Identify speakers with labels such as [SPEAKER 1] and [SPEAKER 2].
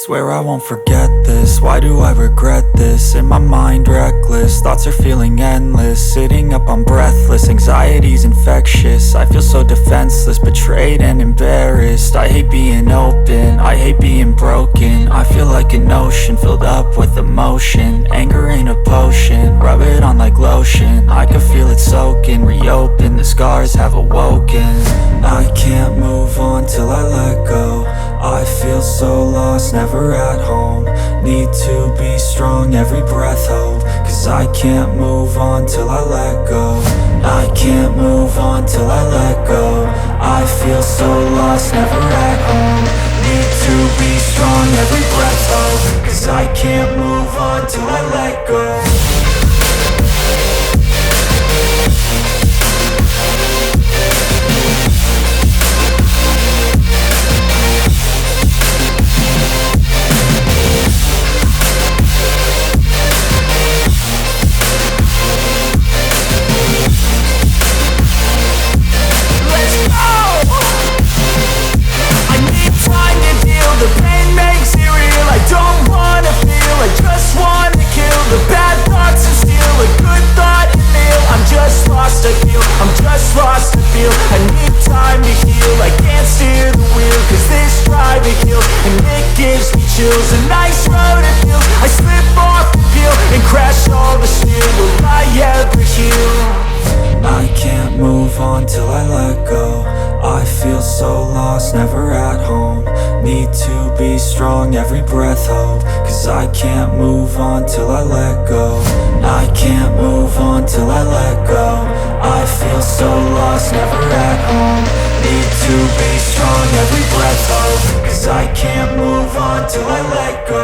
[SPEAKER 1] Swear I won't forget this, why do I regret this? In my mind reckless, thoughts are feeling endless. Sitting up I'm breathless, anxiety's infectious. I feel so defenseless, betrayed and embarrassed. I hate being open, I hate being broken. I feel like an ocean filled up with emotion. Anger ain't a potion, rub it on like lotion. I can feel it soaking, reopen, the scars have awoken. I can't move on till I let go. I feel so lost, never at home. Need to be strong, every breath hope. Cause I can't move on till I let go. I can't move on till I let go. I feel so lost, never at home. Need to be strong, every breath hope. Cause I can't move on till I let go.
[SPEAKER 2] The pain makes it real, I don't wanna feel, I just wanna kill the bad thoughts and steal a good thought and feel. I'm just lost, I feel, I'm just lost, I feel. I need time to heal, I can't steer the wheel. Cause this drive it kills, and it gives me chills. A nice road it feels, I slip off the peel and crash all the steel. Will I ever heal?
[SPEAKER 1] I can't move on till I let go. I feel so lost, never at home. Need to be strong, every breath hope. Cause I can't move on till I let go. I can't move on till I let go. I feel so lost, never at home. Need to be strong, every breath hope. Cause I can't move on till I let go.